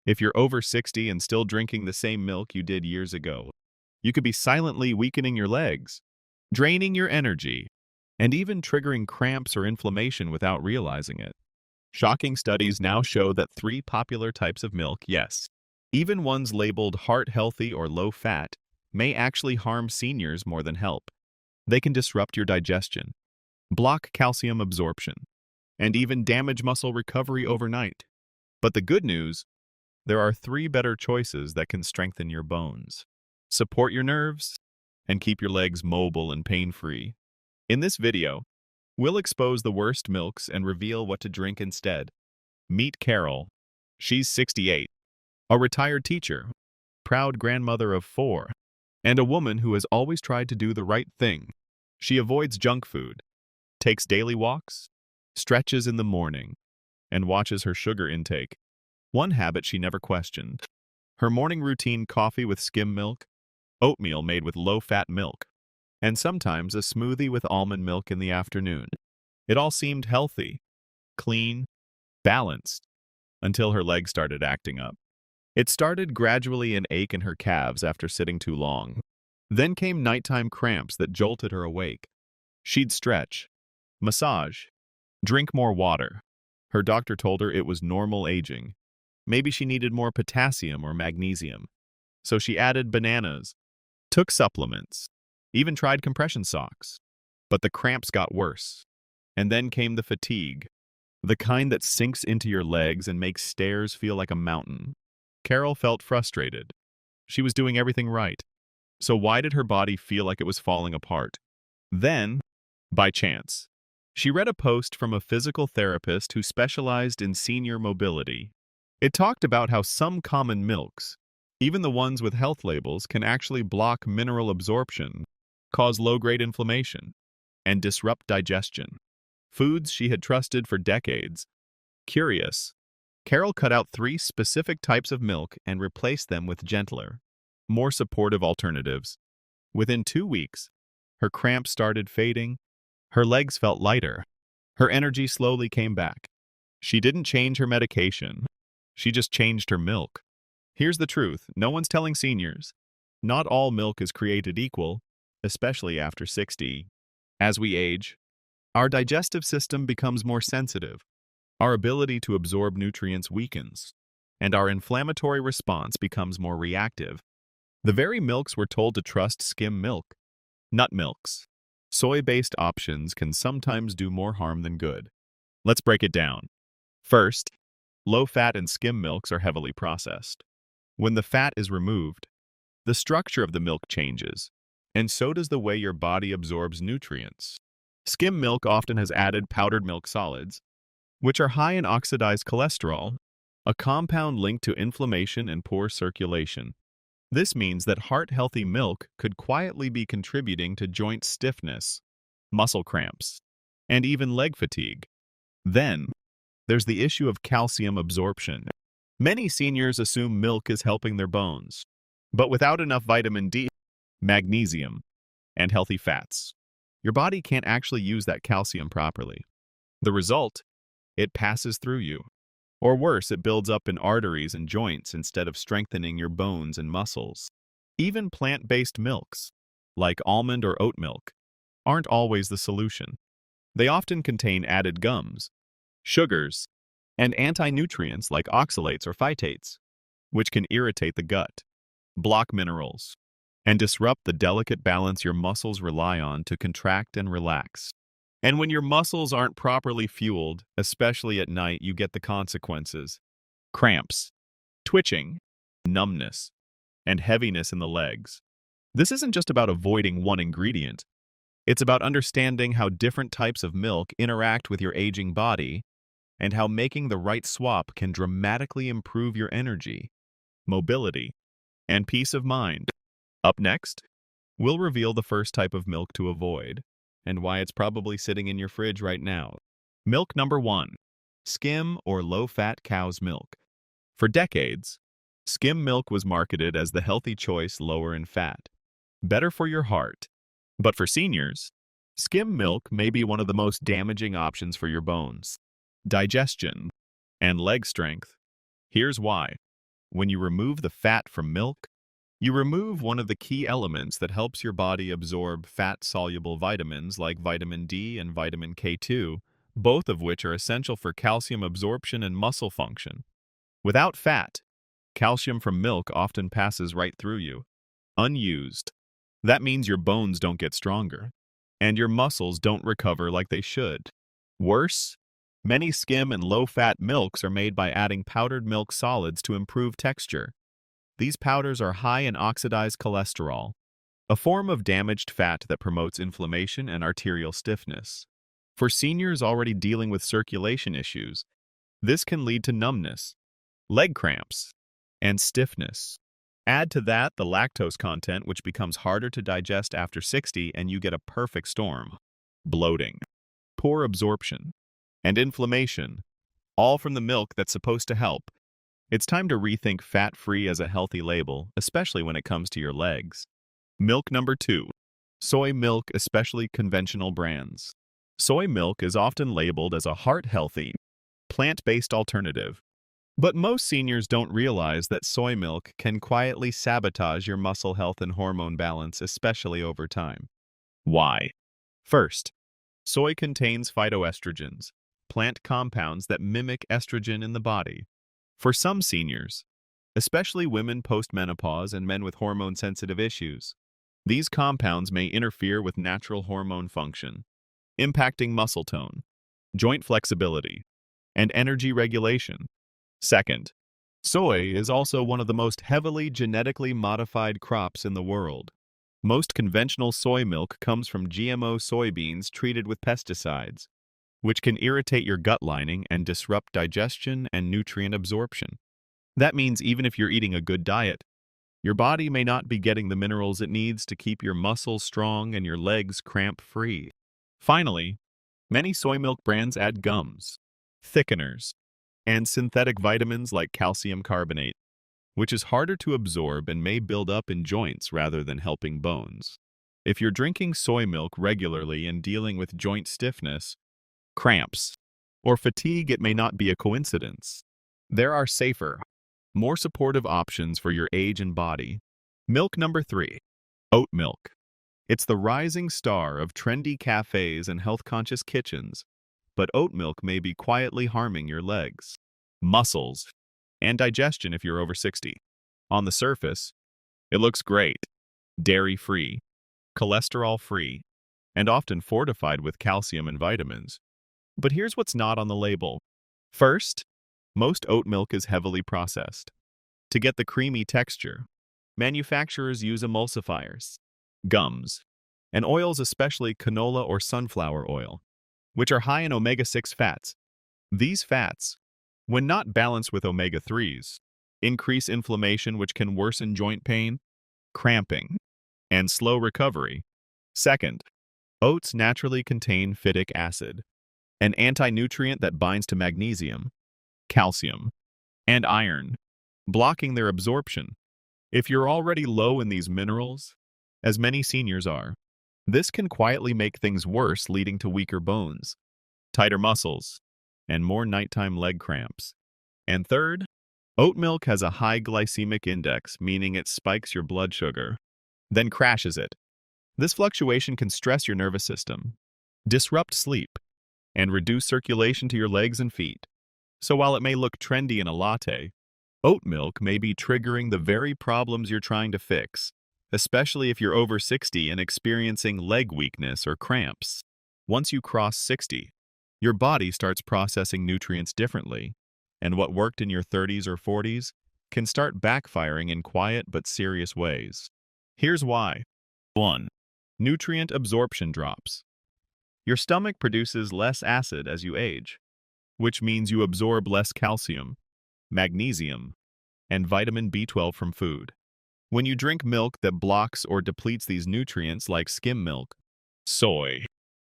If you're over 60 and still drinking the same milk you did years ago, you could be silently weakening your legs, draining your energy, and even triggering cramps or inflammation without realizing it. Shocking studies now show that three popular types of milk, yes, even ones labeled heart-healthy or low-fat, may actually harm seniors more than help. They can disrupt your digestion, block calcium absorption, and even damage muscle recovery overnight. But the good news, there are three better choices that can strengthen your bones, support your nerves, and keep your legs mobile and pain-free. In this video, we'll expose the worst milks and reveal what to drink instead. Meet Carol. She's 68, a retired teacher, proud grandmother of 4, and a woman who has always tried to do the right thing. She avoids junk food, takes daily walks, stretches in the morning, and watches her sugar intake. One habit she never questioned: her morning routine: coffee with skim milk, oatmeal made with low-fat milk, and sometimes a smoothie with almond milk in the afternoon. It all seemed healthy, clean, balanced, until her legs started acting up. It started gradually an ache in her calves after sitting too long. Then came nighttime cramps that jolted her awake. She'd stretch, massage, drink more water. Her doctor told her it was normal aging. Maybe she needed more potassium or magnesium. So she added bananas, took supplements, even tried compression socks. But the cramps got worse. And then came the fatigue, the kind that sinks into your legs and makes stairs feel like a mountain. Carol felt frustrated. She was doing everything right. So why did her body feel like it was falling apart? Then, by chance, she read a post from a physical therapist who specialized in senior mobility. It talked about how some common milks, even the ones with health labels, can actually block mineral absorption, cause low-grade inflammation, and disrupt digestion. Foods she had trusted for decades. Curious, Carol cut out 3 specific types of milk and replaced them with gentler, more supportive alternatives. Within 2 weeks, her cramps started fading, her legs felt lighter, her energy slowly came back. She didn't change her medication, she just changed her milk. Here's the truth: no one's telling seniors. Not all milk is created equal, especially after 60. As we age, our digestive system becomes more sensitive, our ability to absorb nutrients weakens, and our inflammatory response becomes more reactive. The very milks we're told to trust: skim milk, nut milks, soy-based options, can sometimes do more harm than good. Let's break it down. First, low-fat and skim milks are heavily processed. When the fat is removed, the structure of the milk changes, and so does the way your body absorbs nutrients. Skim milk often has added powdered milk solids, which are high in oxidized cholesterol, a compound linked to inflammation and poor circulation. This means that heart-healthy milk could quietly be contributing to joint stiffness, muscle cramps, and even leg fatigue. Then, there's the issue of calcium absorption. Many seniors assume milk is helping their bones, but without enough vitamin D, magnesium, and healthy fats, your body can't actually use that calcium properly. The result? It passes through you. Or worse, it builds up in arteries and joints instead of strengthening your bones and muscles. Even plant-based milks, like almond or oat milk, aren't always the solution. They often contain added gums, sugars, and anti-nutrients like oxalates or phytates, which can irritate the gut, block minerals, and disrupt the delicate balance your muscles rely on to contract and relax. And when your muscles aren't properly fueled, especially at night, you get the consequences: cramps, twitching, numbness, and heaviness in the legs. This isn't just about avoiding one ingredient. It's about understanding how different types of milk interact with your aging body and how making the right swap can dramatically improve your energy, mobility, and peace of mind. Up next, we'll reveal the first type of milk to avoid and why it's probably sitting in your fridge right now. Milk number 1: skim or low-fat cow's milk. For decades, skim milk was marketed as the healthy choice, lower in fat, better for your heart. But for seniors, skim milk may be one of the most damaging options for your bones, digestion, and leg strength. Here's why. When you remove the fat from milk, you remove one of the key elements that helps your body absorb fat-soluble vitamins like vitamin D and vitamin K2, both of which are essential for calcium absorption and muscle function. Without fat, calcium from milk often passes right through you, unused. That means your bones don't get stronger, and your muscles don't recover like they should. Worse, many skim and low-fat milks are made by adding powdered milk solids to improve texture. These powders are high in oxidized cholesterol, a form of damaged fat that promotes inflammation and arterial stiffness. For seniors already dealing with circulation issues, this can lead to numbness, leg cramps, and stiffness. Add to that the lactose content, which becomes harder to digest after 60, and you get a perfect storm. Bloating, poor absorption, and inflammation, all from the milk that's supposed to help. It's time to rethink fat-free as a healthy label, especially when it comes to your legs. Milk number 2. Soy milk, especially conventional brands. Soy milk is often labeled as a heart-healthy, plant-based alternative. But most seniors don't realize that soy milk can quietly sabotage your muscle health and hormone balance, especially over time. Why? First, soy contains phytoestrogens, plant compounds that mimic estrogen in the body. For some seniors, especially women post-menopause and men with hormone-sensitive issues, these compounds may interfere with natural hormone function, impacting muscle tone, joint flexibility, and energy regulation. Second, soy is also one of the most heavily genetically modified crops in the world. Most conventional soy milk comes from GMO soybeans treated with pesticides, which can irritate your gut lining and disrupt digestion and nutrient absorption. That means even if you're eating a good diet, your body may not be getting the minerals it needs to keep your muscles strong and your legs cramp-free. Finally, many soy milk brands add gums, thickeners, and synthetic vitamins like calcium carbonate, which is harder to absorb and may build up in joints rather than helping bones. If you're drinking soy milk regularly and dealing with joint stiffness, cramps, or fatigue, it may not be a coincidence. There are safer, more supportive options for your age and body. Milk number 3. Oat milk. It's the rising star of trendy cafes and health-conscious kitchens, but oat milk may be quietly harming your legs, muscles, and digestion if you're over 60. On the surface, it looks great, dairy-free, cholesterol-free, and often fortified with calcium and vitamins. But here's what's not on the label. First, most oat milk is heavily processed. To get the creamy texture, manufacturers use emulsifiers, gums, and oils, especially canola or sunflower oil, which are high in omega-6 fats. These fats, when not balanced with omega-3s, increase inflammation, which can worsen joint pain, cramping, and slow recovery. Second, oats naturally contain phytic acid, an anti-nutrient that binds to magnesium, calcium, and iron, blocking their absorption. If you're already low in these minerals, as many seniors are, this can quietly make things worse, leading to weaker bones, tighter muscles, and more nighttime leg cramps. And third, oat milk has a high glycemic index, meaning it spikes your blood sugar, then crashes it. This fluctuation can stress your nervous system, disrupt sleep, and reduce circulation to your legs and feet. So while it may look trendy in a latte, oat milk may be triggering the very problems you're trying to fix, especially if you're over 60 and experiencing leg weakness or cramps. Once you cross 60, your body starts processing nutrients differently, and what worked in your 30s or 40s can start backfiring in quiet but serious ways. Here's why. 1. Nutrient absorption drops. Your stomach produces less acid as you age, which means you absorb less calcium, magnesium, and vitamin B12 from food. When you drink milk that blocks or depletes these nutrients like skim milk, soy,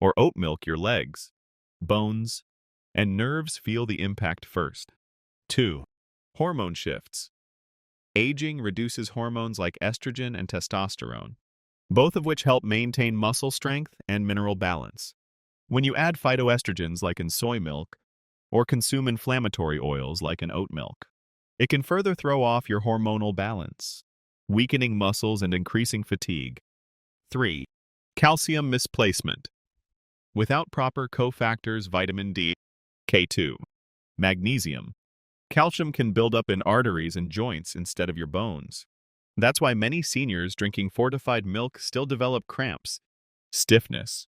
or oat milk, your legs, bones, and nerves feel the impact first. 2. Hormone shifts. Aging reduces hormones like estrogen and testosterone, both of which help maintain muscle strength and mineral balance. When you add phytoestrogens like in soy milk, or consume inflammatory oils like in oat milk, It can further throw off your hormonal balance, weakening muscles and increasing fatigue. 3. Calcium misplacement. Without proper cofactors vitamin D, K2, magnesium, calcium can build up in arteries and joints instead of your bones. That's why many seniors drinking fortified milk still develop cramps, stiffness,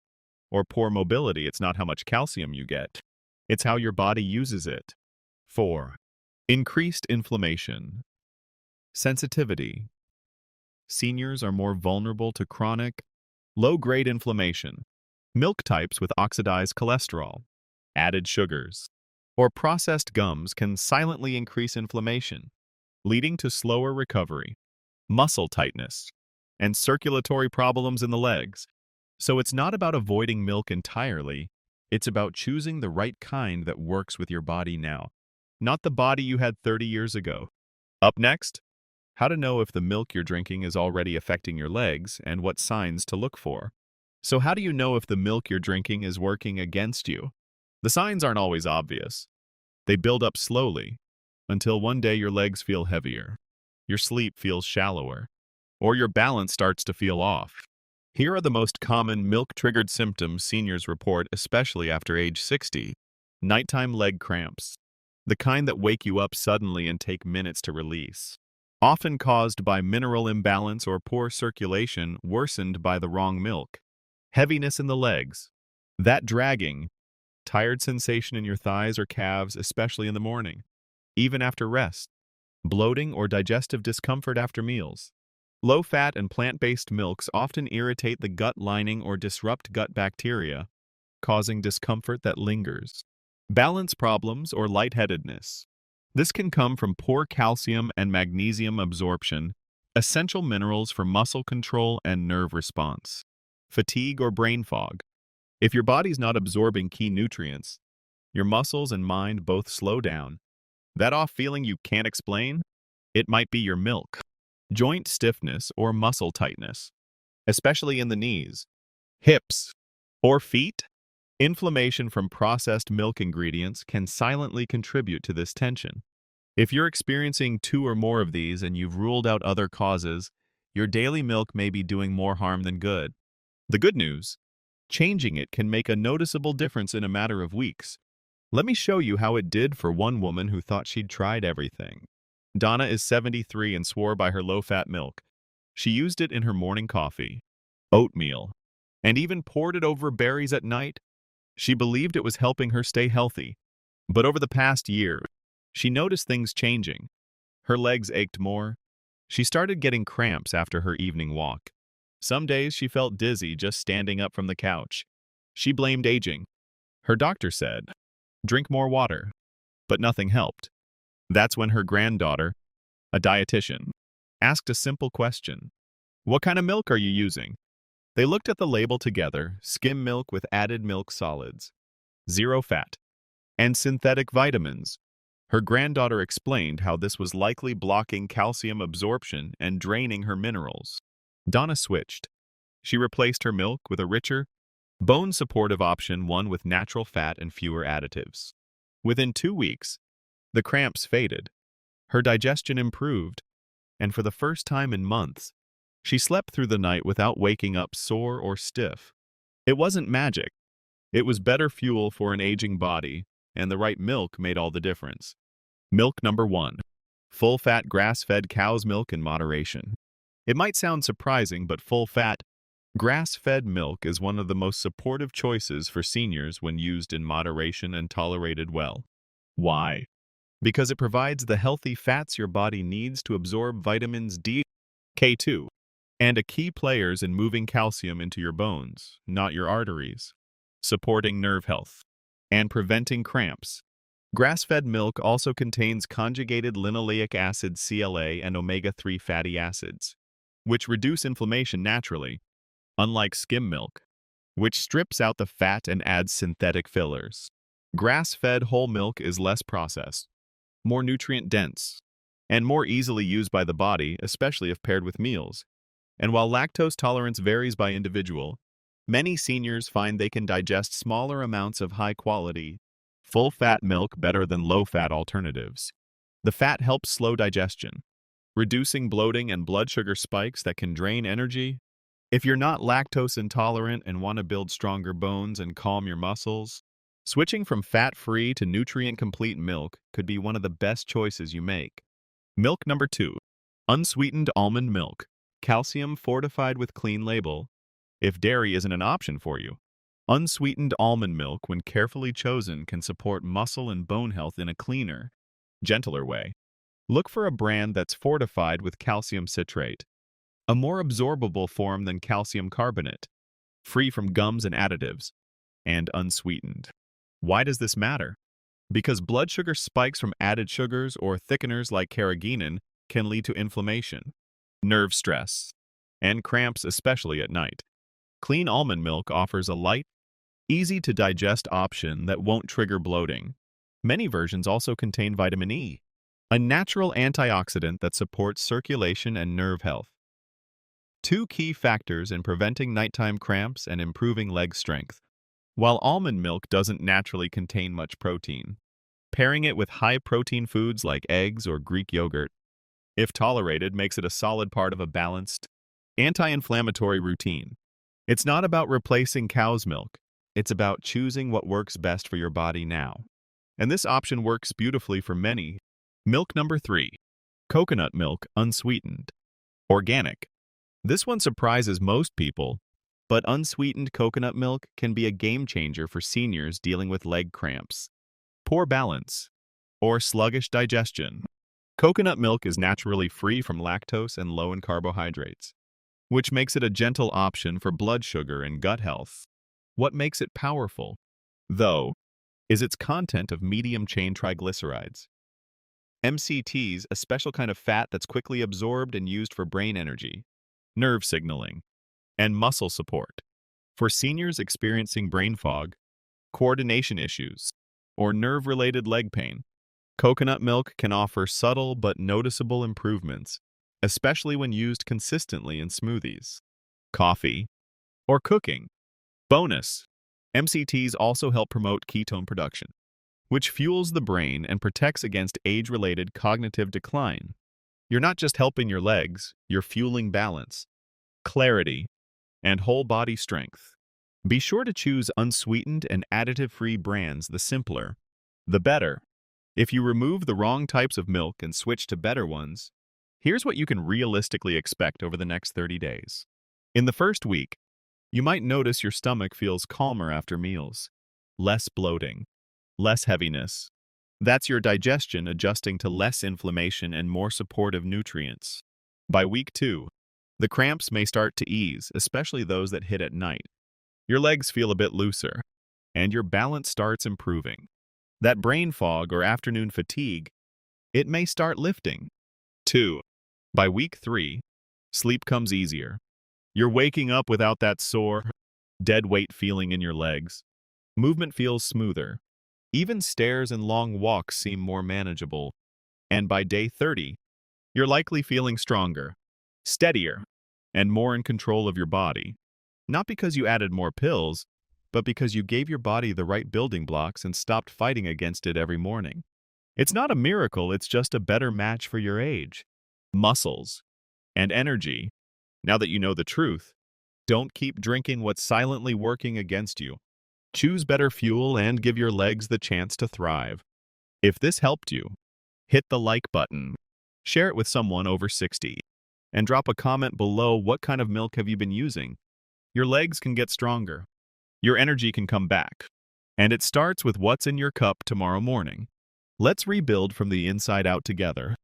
or poor mobility. It's not how much calcium you get, it's how your body uses it. 4. Increased inflammation. Sensitivity. Seniors are more vulnerable to chronic, low-grade inflammation. Milk types with oxidized cholesterol, added sugars, or processed gums can silently increase inflammation, leading to slower recovery, muscle tightness, and circulatory problems in the legs. So it's not about avoiding milk entirely, it's about choosing the right kind that works with your body now, not the body you had 30 years ago. Up next, how to know if the milk you're drinking is already affecting your legs and what signs to look for. So how do you know if the milk you're drinking is working against you? The signs aren't always obvious. They build up slowly, until one day your legs feel heavier, your sleep feels shallower, or your balance starts to feel off. Here are the most common milk-triggered symptoms seniors report, especially after age 60. Nighttime leg cramps, the kind that wake you up suddenly and take minutes to release. Often caused by mineral imbalance or poor circulation worsened by the wrong milk. Heaviness in the legs, that dragging, tired sensation in your thighs or calves, especially in the morning, even after rest. Bloating or digestive discomfort after meals. Low-fat and plant-based milks often irritate the gut lining or disrupt gut bacteria, causing discomfort that lingers. Balance problems or lightheadedness. This can come from poor calcium and magnesium absorption, essential minerals for muscle control and nerve response. Fatigue or brain fog. If your body's not absorbing key nutrients, your muscles and mind both slow down. That off feeling you can't explain? It might be your milk. Joint stiffness or muscle tightness, especially in the knees, hips, or feet. Inflammation from processed milk ingredients can silently contribute to this tension. If you're experiencing 2 or more of these and you've ruled out other causes, your daily milk may be doing more harm than good. The good news: changing it can make a noticeable difference in a matter of weeks. Let me show you how it did for one woman who thought she'd tried everything. Donna is 73 and swore by her low-fat milk. She used it in her morning coffee, oatmeal, and even poured it over berries at night. She believed it was helping her stay healthy. But over the past year, she noticed things changing. Her legs ached more. She started getting cramps after her evening walk. Some days she felt dizzy just standing up from the couch. She blamed aging. Her doctor said, "Drink more water." But nothing helped. That's when her granddaughter, a dietitian, asked a simple question. "What kind of milk are you using?" They looked at the label together: skim milk with added milk solids, 0 fat, and synthetic vitamins. Her granddaughter explained how this was likely blocking calcium absorption and draining her minerals. Donna switched. She replaced her milk with a richer, bone-supportive option, one with natural fat and fewer additives. Within 2 weeks, the cramps faded, her digestion improved, and for the first time in months, she slept through the night without waking up sore or stiff. It wasn't magic. It was better fuel for an aging body, and the right milk made all the difference. Milk number 1. Full-fat grass-fed cow's milk in moderation. It might sound surprising, but full-fat, grass-fed milk is one of the most supportive choices for seniors when used in moderation and tolerated well. Why? Because it provides the healthy fats your body needs to absorb vitamins D, K2, and a key players in moving calcium into your bones, not your arteries, supporting nerve health, and preventing cramps. Grass-fed milk also contains conjugated linoleic acid CLA and omega-3 fatty acids, which reduce inflammation naturally, unlike skim milk, which strips out the fat and adds synthetic fillers. Grass-fed whole milk is less processed, more nutrient-dense, and more easily used by the body, especially if paired with meals. And while lactose tolerance varies by individual, many seniors find they can digest smaller amounts of high-quality, full-fat milk better than low-fat alternatives. The fat helps slow digestion, reducing bloating and blood sugar spikes that can drain energy. If you're not lactose intolerant and want to build stronger bones and calm your muscles, switching from fat-free to nutrient-complete milk could be one of the best choices you make. Milk number 2. Unsweetened almond milk. Calcium fortified with clean label. If dairy isn't an option for you, unsweetened almond milk, when carefully chosen, can support muscle and bone health in a cleaner, gentler way. Look for a brand that's fortified with calcium citrate, a more absorbable form than calcium carbonate, free from gums and additives, and unsweetened. Why does this matter? Because blood sugar spikes from added sugars or thickeners like carrageenan can lead to inflammation, nerve stress, and cramps, especially at night. Clean almond milk offers a light, easy-to-digest option that won't trigger bloating. Many versions also contain vitamin E, a natural antioxidant that supports circulation and nerve health. 2 key factors in preventing nighttime cramps and improving leg strength. While almond milk doesn't naturally contain much protein, pairing it with high-protein foods like eggs or Greek yogurt, if tolerated, makes it a solid part of a balanced, anti-inflammatory routine. It's not about replacing cow's milk. It's about choosing what works best for your body now. And this option works beautifully for many. Milk number 3. Coconut milk, unsweetened. Organic. This one surprises most people, but unsweetened coconut milk can be a game changer for seniors dealing with leg cramps, poor balance, or sluggish digestion. Coconut milk is naturally free from lactose and low in carbohydrates, which makes it a gentle option for blood sugar and gut health. What makes it powerful, though, is its content of medium-chain triglycerides. MCTs, a special kind of fat that's quickly absorbed and used for brain energy, nerve signaling, and muscle support. For seniors experiencing brain fog, coordination issues, or nerve-related leg pain, coconut milk can offer subtle but noticeable improvements, especially when used consistently in smoothies, coffee, or cooking. Bonus: MCTs also help promote ketone production, which fuels the brain and protects against age-related cognitive decline. You're not just helping your legs, you're fueling balance, clarity, and whole body strength. Be sure to choose unsweetened and additive-free brands. The simpler, the better. If you remove the wrong types of milk and switch to better ones, here's what you can realistically expect over the next 30 days. In the first week, you might notice your stomach feels calmer after meals, less bloating, less heaviness. That's your digestion adjusting to less inflammation and more supportive nutrients. By week 2, the cramps may start to ease, especially those that hit at night. Your legs feel a bit looser, and your balance starts improving. That brain fog or afternoon fatigue, it may start lifting. 2. By week 3, sleep comes easier. You're waking up without that sore, dead weight feeling in your legs. Movement feels smoother. Even stairs and long walks seem more manageable. And by day 30, you're likely feeling stronger, steadier, and more in control of your body. Not because you added more pills, but because you gave your body the right building blocks and stopped fighting against it every morning. It's not a miracle, it's just a better match for your age, muscles, and energy. Now that you know the truth, don't keep drinking what's silently working against you. Choose better fuel and give your legs the chance to thrive. If this helped you, hit the like button, share it with someone over 60, and drop a comment below. What kind of milk have you been using? Your legs can get stronger. Your energy can come back. And it starts with what's in your cup tomorrow morning. Let's rebuild from the inside out together.